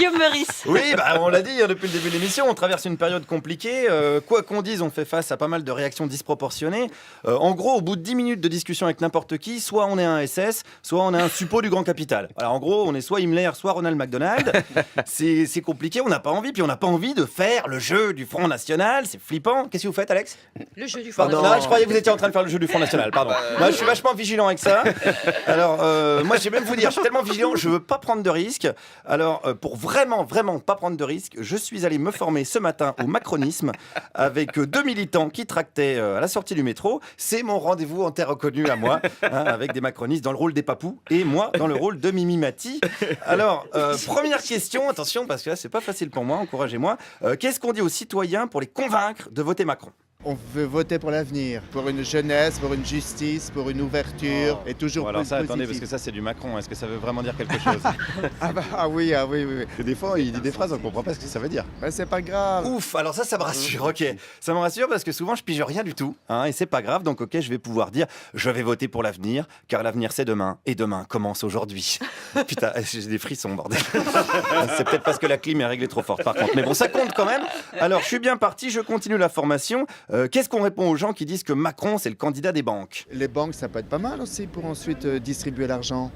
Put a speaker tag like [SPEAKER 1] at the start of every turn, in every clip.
[SPEAKER 1] Guillaume Meurice.
[SPEAKER 2] Oui, on l'a dit depuis le début de l'émission, on traverse une période compliquée. Quoi qu'on dise, on fait face à pas mal de réactions disproportionnées. En gros, au bout de 10 minutes de discussion avec n'importe qui, soit on est un SS, soit on est un suppôt du grand capital. Alors en gros, on est soit Himmler, soit Ronald McDonald. C'est compliqué, on n'a pas envie. Puis on n'a pas envie de faire le jeu du Front National. C'est flippant. Qu'est-ce que vous faites, Alex ?
[SPEAKER 1] Le jeu du Front
[SPEAKER 2] Pardon,
[SPEAKER 1] National.
[SPEAKER 2] je croyais que vous étiez en train de faire le jeu du Front National. Pardon. Moi, je suis vachement vigilant avec ça. Alors, moi, je vais même vous dire, je suis tellement vigilant, je veux pas prendre de risques. Alors, pour vraiment pas prendre de risques, je suis allé me former ce matin au macronisme avec 2 militants qui tractaient à la sortie du métro. C'est mon rendez-vous en terre reconnue à moi, avec des macronistes dans le rôle des papous et moi dans le rôle de Mimi Mati. Alors, première question, attention, parce que là, c'est pas facile pour moi, encouragez-moi. Qu'est-ce qu'on dit aux citoyens pour les convaincre de voter Macron ?
[SPEAKER 3] On veut voter pour l'avenir, pour une jeunesse, pour une justice, pour une ouverture, et toujours
[SPEAKER 4] Bon, alors
[SPEAKER 3] plus
[SPEAKER 4] ça,
[SPEAKER 3] positif.
[SPEAKER 4] attendez, parce que ça, c'est du Macron. Est-ce que ça veut vraiment dire quelque chose ?
[SPEAKER 3] Ah oui.
[SPEAKER 4] Parce que des fois, il dit des phrases, on comprend pas ce que ça veut dire.
[SPEAKER 3] Ben, c'est pas grave.
[SPEAKER 2] Ouf, alors ça me rassure, ok. Ça me rassure parce que souvent je pige rien du tout, et c'est pas grave, donc ok, je vais pouvoir dire je vais voter pour l'avenir, car l'avenir c'est demain, et demain commence aujourd'hui. Putain, j'ai des frissons, bordel. C'est peut-être parce que la clim est réglée trop forte par contre, mais bon, ça compte quand même. Alors, je suis bien parti, je continue la formation. Qu'est-ce qu'on répond aux gens qui disent que Macron c'est le candidat des banques ?
[SPEAKER 3] Les banques, ça peut être pas mal aussi pour ensuite distribuer l'argent.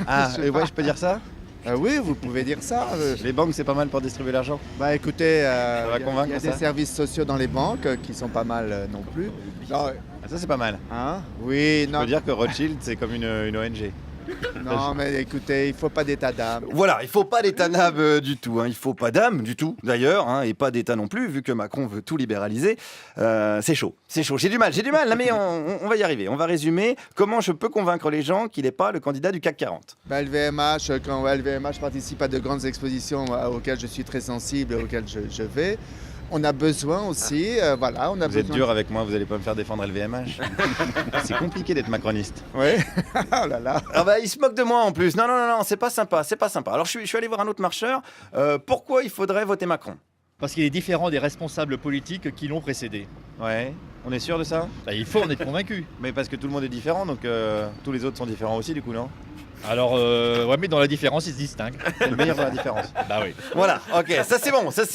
[SPEAKER 4] Ah, je peux dire ça ?
[SPEAKER 3] Oui, vous pouvez dire ça.
[SPEAKER 4] Les banques, c'est pas mal pour distribuer l'argent ?
[SPEAKER 3] Bah écoutez,
[SPEAKER 4] va
[SPEAKER 3] il
[SPEAKER 4] convaincre,
[SPEAKER 3] y a
[SPEAKER 4] ça
[SPEAKER 3] des services sociaux dans les banques qui sont pas mal non plus. Non,
[SPEAKER 4] Ah, ça, c'est pas mal.
[SPEAKER 3] hein? Oui,
[SPEAKER 4] On
[SPEAKER 3] non,
[SPEAKER 4] peut dire que Rothschild, c'est comme une ONG.
[SPEAKER 3] non, mais écoutez, il faut pas d'état d'âme.
[SPEAKER 2] Voilà, il faut pas d'état d'âme du tout, il faut pas d'âme du tout d'ailleurs, et pas d'état non plus, vu que Macron veut tout libéraliser. C'est chaud, j'ai du mal, là, mais on va y arriver. On va résumer comment je peux convaincre les gens qu'il n'est pas le candidat du CAC 40.
[SPEAKER 3] Bah, LVMH, quand LVMH participe à de grandes expositions auxquelles je suis très sensible, auxquelles je vais, on a besoin aussi, voilà, on a
[SPEAKER 4] Vous êtes
[SPEAKER 3] besoin...
[SPEAKER 4] dur avec moi, vous allez pas me faire défendre LVMH. C'est compliqué d'être macroniste.
[SPEAKER 3] Oui, oh là là.
[SPEAKER 2] Ah bah il se moque de moi en plus. Non, c'est pas sympa. Alors je suis allé voir un autre marcheur. Pourquoi il faudrait voter Macron ?
[SPEAKER 5] Parce qu'il est différent des responsables politiques qui l'ont précédé.
[SPEAKER 4] Ouais, on est sûr de ça ?
[SPEAKER 5] Bah, il faut en être convaincu.
[SPEAKER 4] Mais parce que tout le monde est différent, donc tous les autres sont différents aussi, du coup, non ?
[SPEAKER 5] Alors, ouais, mais dans la différence, il se distingue.
[SPEAKER 4] C'est le meilleur de la différence.
[SPEAKER 5] Bah oui.
[SPEAKER 2] Voilà, ok, ça c'est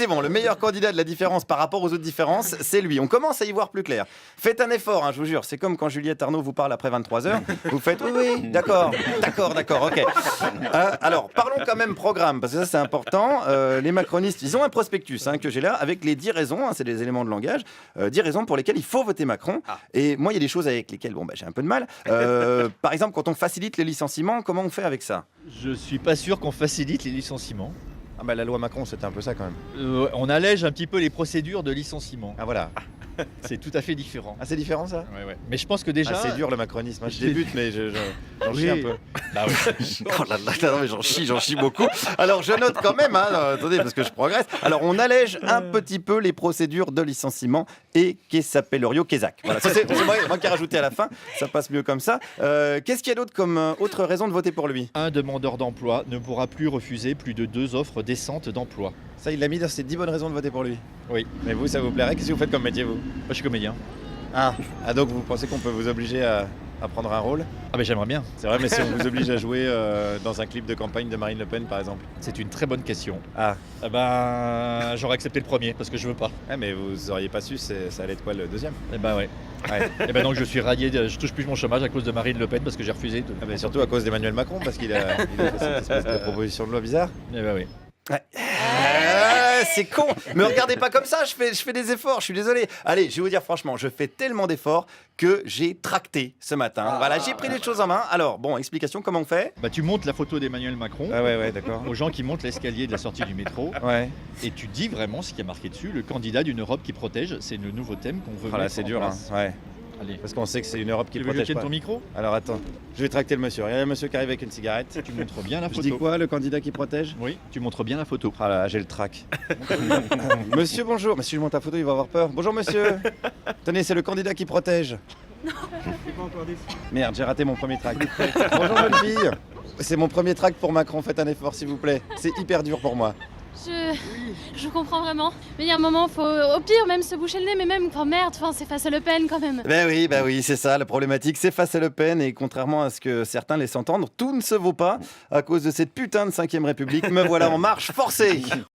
[SPEAKER 2] bon. Le meilleur candidat de la différence par rapport aux autres différences, c'est lui. On commence à y voir plus clair. Faites un effort, je vous jure. C'est comme quand Juliette Arnaud vous parle après 23h. Vous faites oui, d'accord, ok. Alors, parlons quand même programme, parce que ça c'est important. Les macronistes, ils ont un prospectus que j'ai là, avec les 10 raisons, c'est des éléments de langage, 10 raisons pour lesquelles il faut voter Macron. Et moi, il y a des choses avec lesquelles j'ai un peu de mal. Par exemple, quand on facilite les licenciements, comment on fait avec ça ?
[SPEAKER 5] Je suis pas sûr qu'on facilite les licenciements.
[SPEAKER 4] Ah bah la loi Macron, c'était un peu ça quand même.
[SPEAKER 5] On allège un petit peu les procédures de licenciement.
[SPEAKER 4] Ah voilà.
[SPEAKER 5] C'est tout à fait différent.
[SPEAKER 4] Ah c'est différent ça ?
[SPEAKER 5] Ouais. Mais je pense que déjà...
[SPEAKER 4] Ah, c'est dur le macronisme, je débute mais j'en chie un peu.
[SPEAKER 5] Bah oui.
[SPEAKER 2] Oh là là, non, mais j'en chie beaucoup. Alors je note quand même, attendez, parce que je progresse. Alors on allège un petit peu les procédures de licenciement et qu'est-ce s'appellerio Kézak. Voilà, ça, c'est moi qui ai rajouté à la fin, ça passe mieux comme ça. Qu'est-ce qu'il y a d'autre comme autre raison de voter pour lui ?
[SPEAKER 5] Un demandeur d'emploi ne pourra plus refuser plus de 2 offres décentes d'emploi.
[SPEAKER 4] Ça il l'a mis dans ses 10 bonnes raisons de voter pour lui.
[SPEAKER 5] Oui.
[SPEAKER 4] Mais vous, ça vous plairait ? Qu'est-ce que vous faites comme métier vous ?
[SPEAKER 5] Moi, je suis comédien.
[SPEAKER 4] Ah donc vous pensez qu'on peut vous obliger à prendre un rôle ?
[SPEAKER 5] Ah ben j'aimerais bien.
[SPEAKER 4] C'est vrai, mais si on vous oblige à jouer dans un clip de campagne de Marine Le Pen par exemple ?
[SPEAKER 5] C'est une très bonne question.
[SPEAKER 4] Ah.
[SPEAKER 5] Eh ben, j'aurais accepté le premier parce que je veux pas.
[SPEAKER 4] Ouais, mais vous auriez pas su, ça allait être quoi le deuxième ?
[SPEAKER 5] Eh ben ouais. Et ben donc je suis radié, je touche plus mon chômage à cause de Marine Le Pen parce que j'ai refusé.
[SPEAKER 4] Ah mais surtout à cause d'Emmanuel Macron parce qu'il a fait cette espèce de proposition de loi bizarre.
[SPEAKER 5] Eh ben oui.
[SPEAKER 2] C'est con, mais regardez pas comme ça, je fais des efforts, je suis désolé. Allez, je vais vous dire franchement, je fais tellement d'efforts que j'ai tracté ce matin. Voilà, j'ai pris les choses en main. Alors, bon, explication, comment on fait ?
[SPEAKER 5] Bah tu montes la photo d'Emmanuel Macron
[SPEAKER 4] Ah ouais, d'accord.
[SPEAKER 5] aux gens qui montent l'escalier de la sortie du métro
[SPEAKER 4] Ouais.
[SPEAKER 5] et tu dis vraiment ce qui est marqué dessus, le candidat d'une Europe qui protège, c'est le nouveau thème qu'on veut
[SPEAKER 4] Ah là,
[SPEAKER 5] mettre
[SPEAKER 4] c'est
[SPEAKER 5] en
[SPEAKER 4] dur,
[SPEAKER 5] place.
[SPEAKER 4] Ouais.
[SPEAKER 5] Allez.
[SPEAKER 4] Parce qu'on sait que c'est une Europe qui
[SPEAKER 5] Tu veux que je
[SPEAKER 4] protège
[SPEAKER 5] tienne
[SPEAKER 4] pas.
[SPEAKER 5] ton micro ?
[SPEAKER 4] Alors attends, je vais tracter le monsieur. Il y a un monsieur qui arrive avec une cigarette.
[SPEAKER 5] Tu montres bien la
[SPEAKER 4] Je
[SPEAKER 5] photo.
[SPEAKER 4] dis quoi, le candidat qui protège ?
[SPEAKER 5] Oui, tu montres bien la photo.
[SPEAKER 4] Ah là, j'ai le trac. Monsieur, bonjour. Mais si je monte la photo, il va avoir peur. Bonjour, monsieur. Tenez, c'est le candidat qui protège. Non, j'ai pas encore déçu. Merde, j'ai raté mon premier trac. Bonjour, jeune fille. C'est mon premier trac pour Macron. Faites un effort, s'il vous plaît. C'est hyper dur pour moi.
[SPEAKER 1] Je comprends vraiment. Mais il y a un moment, faut au pire même se boucher le nez, mais même, enfin merde, c'est face à Le Pen quand même.
[SPEAKER 2] Bah oui, c'est ça, la problématique, c'est face à Le Pen, et contrairement à ce que certains laissent entendre, tout ne se vaut pas à cause de cette putain de 5ème République. Me voilà en marche forcée.